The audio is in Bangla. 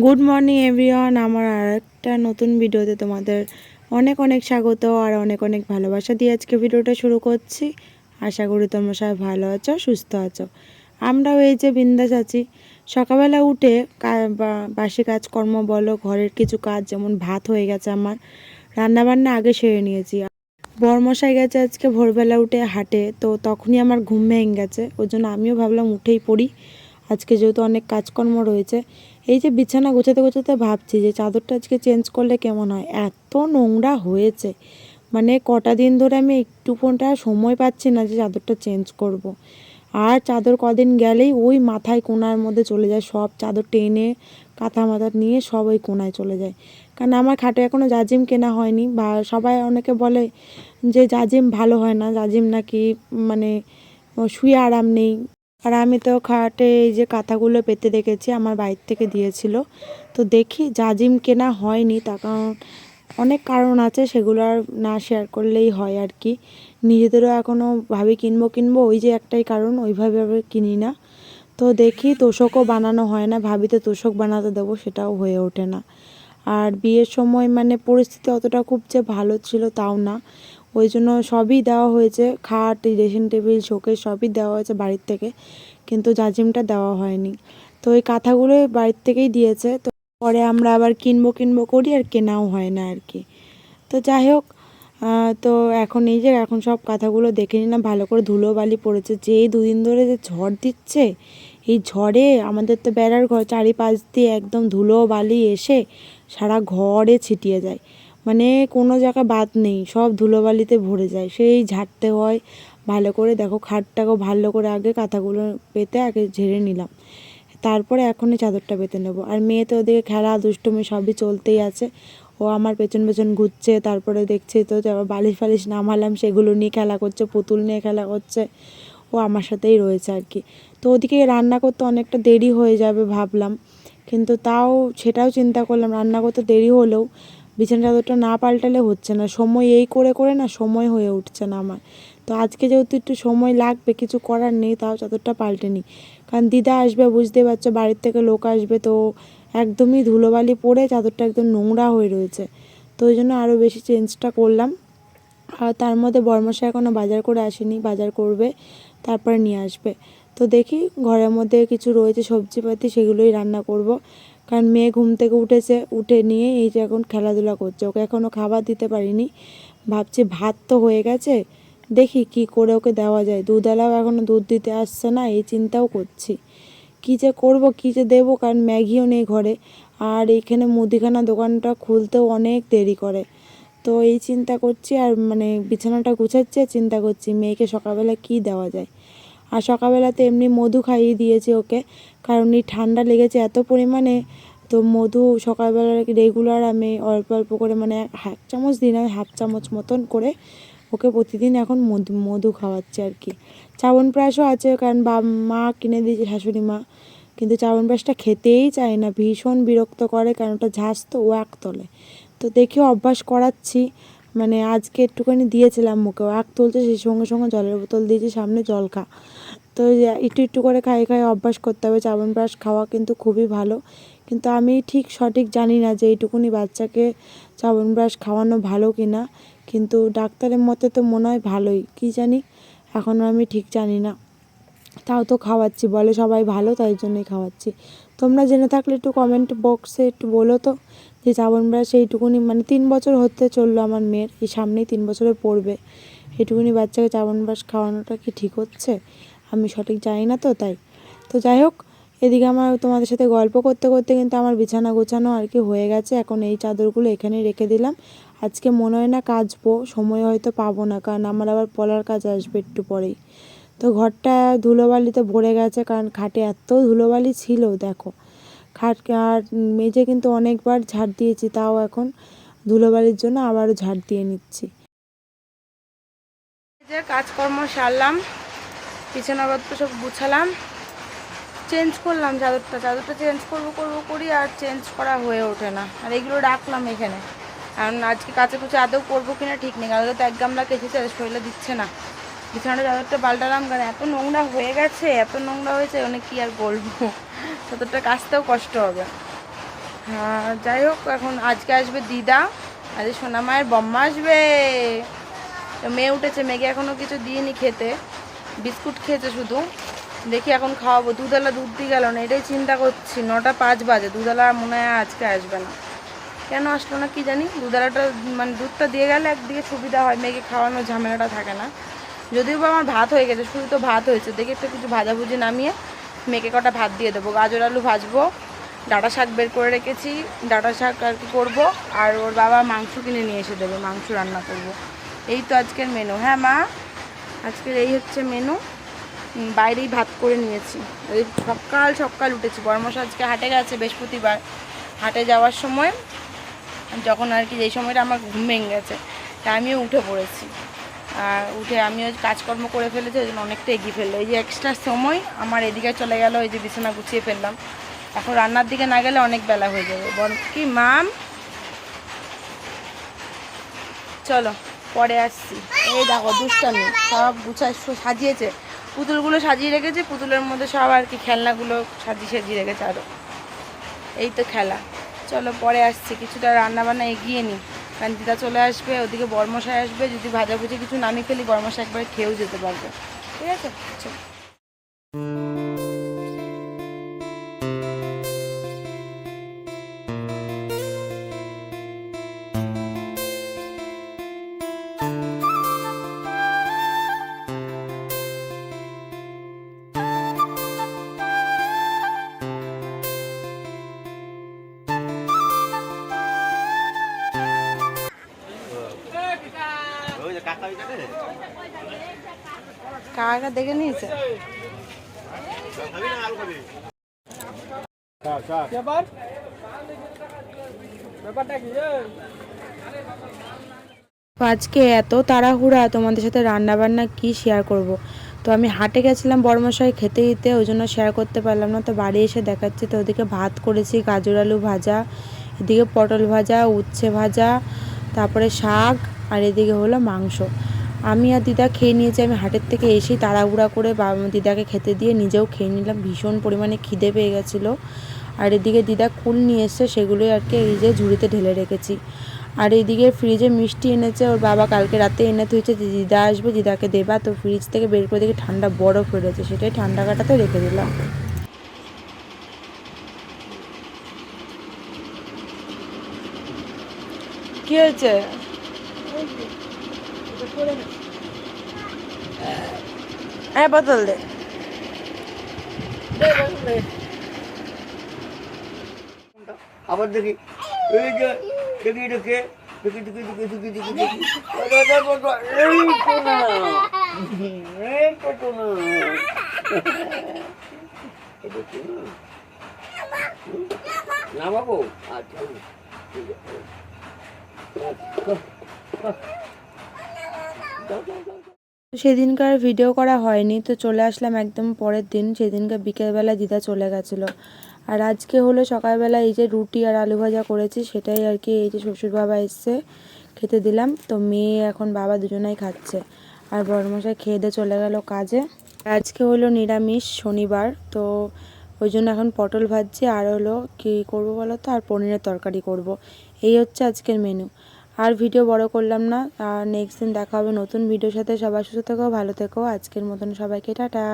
Good morning everyone. আমার আরেকটা নতুন ভিডিওতে তোমাদের অনেক অনেক স্বাগত আর অনেক অনেক ভালোবাসা দিয়ে আজকে ভিডিওটা শুরু করছি। আশা করি তোমরা সবাই ভালো আছো, সুস্থ আছো। আমরাও এই যে বিন্দাস আছি। সকালবেলা উঠে বাসি কাজকর্ম বলো, ঘরের কিছু কাজ, যেমন ভাত হয়ে গেছে, আমার রান্নাবান্না আগে সেরে নিয়েছি। বরমশাই গেছে আজকে ভোরবেলা উঠে হাটে, তো তখনই আমার ঘুম ভেঙে গেছে। ওই জন্য আমিও ভাবলাম উঠেই পড়ি, আজকে যেহেতু অনেক কাজকর্ম রয়েছে। এই যে বিছানা গোছাতে গোছাতে ভাবছি যে চাদরটা আজকে চেঞ্জ করলে কেমন হয়। এত নোংরা হয়েছে, মানে কটা দিন ধরে আমি একটুখানি সময় পাচ্ছি না যে চাদরটা চেঞ্জ করব। আর চাদর কদিন গেলেই ওই মাথায় কোণার মধ্যে চলে যায়, সব চাদর টেনে কাঁথা মাথা নিয়ে সব ওই কোণায় চলে যায়। কারণ আমার খাটে এখনও জাজিম কেনা হয়নি, বা সবাই অনেকে বলে যে জাজিম ভালো হয় না, জাজিম নাকি মানে শুয়ে আরাম নেই। আর আমি তো খাটে এই যে কাঁথাগুলো পেতে রেখেছি, আমার বাইরে থেকে দিয়েছিল। তো দেখি জাজিম কেনা হয়নি, তার কারণ অনেক কারণ আছে, সেগুলো আর না শেয়ার করলেই হয় আর কি। নিজেদেরও এখনও ভাবি কিনবো কিনবো, ওই যে একটাই কারণ, ওইভাবে কিনি না। তো দেখি তোষকও বানানো হয় না, ভাবিতে তোষক বানাতে দেবো, সেটাও হয়ে ওঠে না। আর বিয়ের সময় মানে পরিস্থিতি অতটা খুব যে ভালো ছিল তাও না, ওই জন্য সবই দেওয়া হয়েছে, খাট, ড্রেসিং টেবিল, শোকেস সবই দেওয়া হয়েছে বাড়ির থেকে, কিন্তু জাজিমটা দেওয়া হয়নি। তো ওই কাঁথাগুলো বাড়ির থেকেই দিয়েছে, তো পরে আমরা আবার কিনবো কিনবো করি আর কেনাও হয় না আর কি। তো যাই হোক, তো এখন এই যে এখন সব কাঁথাগুলো দেখে নিলাম, ভালো করে ধুলোবালি পড়েছে। যেই দুদিন ধরে যে ঝড় দিচ্ছে, এই ঝড়ে আমাদের তো বেড়ার ঘর, চারিপাশ দিয়ে একদম ধুলোবালি এসে সারা ঘরে ছিটিয়ে যায়, মানে কোনো জায়গা বাদ নেই, সব ধুলোবালিতে ভরে যায়, সেই ঝাড়তে হয় ভালো করে। দেখো খাটটাকেও ভালো করে আগে কাঁথাগুলো পেতে আগে ঝেড়ে নিলাম, তারপরে এখনই চাদরটা পেতে নেবো। আর মেয়ে তো ওদিকে খেলা দুষ্টুমি সবই চলতেই আছে, ও আমার পেছন পেছন ঘুরছে। তারপরে দেখছি তো বালিশ ফালিশ নামালাম, সেগুলো নিয়ে খেলা করছে, পুতুল নিয়ে খেলা করছে, ও আমার সাথেই রয়েছে আর কি। তো ওদিকে রান্না করতে অনেকটা দেরি হয়ে যাবে ভাবলাম, কিন্তু তাও সেটাও চিন্তা করলাম, রান্না করতে দেরি হলেও বিছানা চাদরটা না পাল্টালে হচ্ছে না, সময় এই করে করে না সময় হয়ে উঠছে না আমার। তো আজকে যেহেতু একটু সময় লাগবে, কিছু করার নেই, তাও চাদরটা পাল্টে নিই। কারণ দিদা আসবে, বুঝতে পারছো, বাড়ির থেকে লোক আসবে, তো একদমই ধুলোবালি পড়ে চাদরটা একদম নোংরা হয়ে রয়েছে। তো ওই জন্য আরও বেশি চেঞ্জটা করলাম। আর তার মধ্যে বরমশাই এখনও বাজার করে আসেনি, বাজার করবে তারপরে নিয়ে আসবে। তো দেখি ঘরের মধ্যে কিছু রয়েছে সবজিপাতি, সেগুলোই রান্না করব। কারণ মেয়ে ঘুম থেকে উঠেছে, উঠে নিয়ে এই যে এখন খেলাধুলা করছে, ওকে এখনও খাবার দিতে পারিনি। ভাবছি ভাত তো হয়ে গেছে, দেখি কি করে ওকে দেওয়া যায়। দুধওয়ালাও এখনও দুধ দিতে আসছে না, এই চিন্তাও করছি কী যে করব, কী যে দেবো, কারণ ম্যাগিও নেই ঘরে। আর এখানে মুদিখানা দোকানটা খুলতেও অনেক দেরি করে, তো এই চিন্তা করছি। আর মানে বিছানাটা গুছাচ্ছি, চিন্তা করছি মেয়েকে সকালবেলা কী দেওয়া যায়। আর সকালবেলাতে এমনি মধু খাইয়ে দিয়েছি ওকে, কারণ এই ঠান্ডা লেগেছে এত পরিমাণে। তো মধু সকালবেলা রেগুলার আমি অল্প অল্প করে, মানে 1 চামচ দিন আমি 1/2 চামচ মতন করে ওকে প্রতিদিন এখন মধু মধু খাওয়াচ্ছে আর কি। চাবনপ্রাশও আছে, কারণ মা কিনে দিয়েছে, শাশুড়ি মা, কিন্তু চাবনপ্রাশটা খেতেই চায় না, ভীষণ বিরক্ত করে, কারণ ওটা ঝাঁজ তো ওয়াক তোলে। তো দেখেও অভ্যাস করাচ্ছি, মানে আজকে একটুখানি দিয়েছিলাম মুখে, ওয়াক তুলছে, সেই সঙ্গে সঙ্গে জলের বোতল দিয়েছি সামনে, জল খা। তো একটু একটু করে খাই খাই অভ্যাস করতে হবে। চাবনপ্রাশ খাওয়া কিন্তু খুবই ভালো, কিন্তু আমি ঠিক সঠিক জানি না যে এইটুকুনি বাচ্চাকে চাবনপ্রাশ খাওয়ানো ভালো কি না, কিন্তু ডাক্তারের মতে তো মনে হয় ভালোই, কী জানি, এখনও আমি ঠিক জানি না। তাও তো খাওয়াচ্ছি, বলে সবাই ভালো, তাই জন্যই খাওয়াচ্ছি। তোমরা জেনে থাকলে একটু কমেন্ট বক্সে একটু বলো তো, যে চাবনপ্রাশ এইটুকুনি, মানে 3 বছর হতে চললো আমার মেয়ের, এই সামনেই 3 বছরে পড়বে, এইটুকুনি বাচ্চাকে চাবনপ্রাশ খাওয়ানোটা কি ঠিক হচ্ছে? আমি সঠিক জানি না তো, তাই। তো যাই হোক, এদিকে আমার তোমাদের সাথে গল্প করতে করতে কিন্তু আমার বিছানা গোছানো আর কি হয়ে গেছে। এখন এই চাদরগুলো এখানেই রেখে দিলাম, আজকে মনে হয় না কাচবো, সময় হয়তো পাবো না, কারণ আমার আবার পলার কাজ আসবে একটু পরেই। তো ঘরটা ধুলোবালিতে ভরে গেছে, কারণ খাটে এত ধুলোবালি ছিল দেখো। খাট আর মেঝে কিন্তু অনেকবার ঝাড় দিয়েছি, তাও এখন ধুলোবালির জন্য আবারও ঝাড় দিয়ে নিচ্ছি। যে কাজকর্ম সারলাম, বিছানাপত্র সব গুছালাম, চেঞ্জ করলাম চাদরটা চেঞ্জ করি, আর চেঞ্জ করা হয়ে ওঠে না। আর এগুলো রাখলাম এখানে, কারণ আজকে কাচে কুচে আদৌ করবো কিনা ঠিক নেই, কারণ তো 1 গামলা কেচেছে, শরীরে দিচ্ছে না। বিছানাটা চাদরটা পাল্টালাম, কারণ এত নোংরা হয়ে গেছে, এত নোংরা হয়েছে, মানে কি আর বলবো, চাদরটা কাচতেও কষ্ট হবে। হ্যাঁ, যাই হোক, এখন আজকে আসবে দিদা, আজকে সোনা মায়ের বম্মা আসবে। তো মেয়ে উঠেছে, মেয়েকে এখনও কিছু দিইনি খেতে, বিস্কুট খেয়েছে শুধু। দেখি এখন খাওয়াবো। দুধওয়ালা দুধ দিয়ে গেল না, এটাই চিন্তা করছি। 9:05 বাজে, দুধওয়ালা মনে হয় আজকে আসবে না। কেন আসলো না কি জানি। দুধওয়ালাটা মানে দুধটা দিয়ে গেলে একদিকে সুবিধা হয়, মেয়েকে খাওয়ানোর ঝামেলাটা থাকে না। যদিও বা আমার ভাত হয়ে গেছে, শুধু তো ভাত হয়েছে, দেখি একটু কিছু ভাজাভুজি নামিয়ে মেয়েকে কটা ভাত দিয়ে দেবো। গাজর আলু ভাজবো, ডাঁটা শাক বের করে রেখেছি, ডাঁটা শাক আর কি করবো। আর ওর বাবা মাংস কিনে নিয়ে এসে দেবে, মাংস রান্না করব। এই তো আজকের মেনু। হ্যাঁ মা, আজকের এই হচ্ছে মেনু। বাইরেই ভাত করে নিয়েছি। ওই সকাল সকাল উঠেছি, বড়মশা আজকে হাটে গেছে বৃহস্পতিবার। হাটে যাওয়ার সময় যখন আর কি, যেই সময়টা আমার ঘুম ভেঙে গেছে, তা আমিও উঠে পড়েছি। আর উঠে আমিও কাজকর্ম করে ফেলেছি, ওই জন্য অনেকটা এগিয়ে ফেললো। এই যে এক্সট্রা সময় আমার এদিকে চলে গেল, এই যে বিছানা গুছিয়ে ফেললাম। এখন রান্নার দিকে না গেলে অনেক বেলা হয়ে যাবে। বল কি মাম, চলো পরে আসছি। এই দেখো দুষ্টামি, সব গুছায় সাজিয়েছে, পুতুলগুলো সাজিয়ে রেখেছে, পুতুলের মধ্যে সব আর কি খেলনাগুলো সাজিয়ে সাজিয়ে রেখেছে আরও। এই তো খেলা। চলো পরে আসছি, কিছুটা রান্না বান্না এগিয়ে নিই, কারণ দিদা চলে আসবে, ওদিকে বরমশাই আসবে। যদি ভাজাভুজি কিছু নামিয়ে ফেলি, বরমশাই একবারে খেয়েও যেতে পারবে। ঠিক আছে, চলো। কাকা দেখে নিয়েছে। আজকে এত তাড়াহুড়া, তোমাদের সাথে রান্না বান্না কি শেয়ার করব। তো আমি হাটে গেছিলাম বড়মশাই খেতে দিতে, ওই জন্য শেয়ার করতে পারলাম না। তো বাড়ি এসে দেখাচ্ছি। তো ওদিকে ভাত করেছি, গাজর আলু ভাজা, এদিকে পটল ভাজা, উচ্ছে ভাজা, তারপরে শাক, আর এদিকে হলো মাংস। আমি আর দিদা খেয়ে নিয়েছি। আমি হাটের থেকে এসেই তাড়াহুড়া করে দিদাকে খেতে দিয়ে নিজেও খেয়ে নিলাম। ভীষণ পরিমাণে খিদে পেয়ে গেছিলো। আর এদিকে দিদা কুল নিয়ে এসছে, সেগুলোই আর কি এই যে ঝুড়িতে ঢেলে রেখেছি। আর এইদিকে ফ্রিজে মিষ্টি এনেছে, ওর বাবা কালকে রাতে এনে থুয়েছে, দিদা আসবে দিদাকে দেবা। তো ফ্রিজ থেকে বের করে দেখি ঠান্ডা বরফ রয়েছে, সেটাই ঠান্ডা কাটাতে রেখে দিলাম। কি হয়েছে? হ্যাঁ, বোতল দে। আবার দেখি এই যে দেখি দেখে দেখি দেখি দেখি দেখি দেখি দেখি এই তো না না বাবু আচ্ছা ঠিক আছে। সেদিনকার ভিডিও করা হয়নি, তো চলে আসলাম একদম পরের দিন। সেদিনকে বিকেলবেলা দিদা চলে গেছিলো। আর আজকে হলো সকালবেলা এই যে রুটি আর আলু ভাজা করেছি, সেটাই আর কি এই যে শ্বশুর বাবা এসছে, খেতে দিলাম। তো মেয়ে এখন বাবা দুজনাই খাচ্ছে। আর বড়মশাই খেয়ে দিয়ে চলে গেল কাজে। আজকে হলো নিরামিষ, শনিবার। তো ওই জন্য এখন পটল ভাজছি, আর হলো কী করবো বলো তো, আর পনিরের তরকারি করব। এই হচ্ছে আজকের মেনু। আর ভিডিও বড় করলাম না। আর নেক্সট দিন দেখা হবে নতুন ভিডিওর সাথে। সবাই সুস্থ থেকো, ভালো থেকো। আজকের মতন সবাইকে টাটা।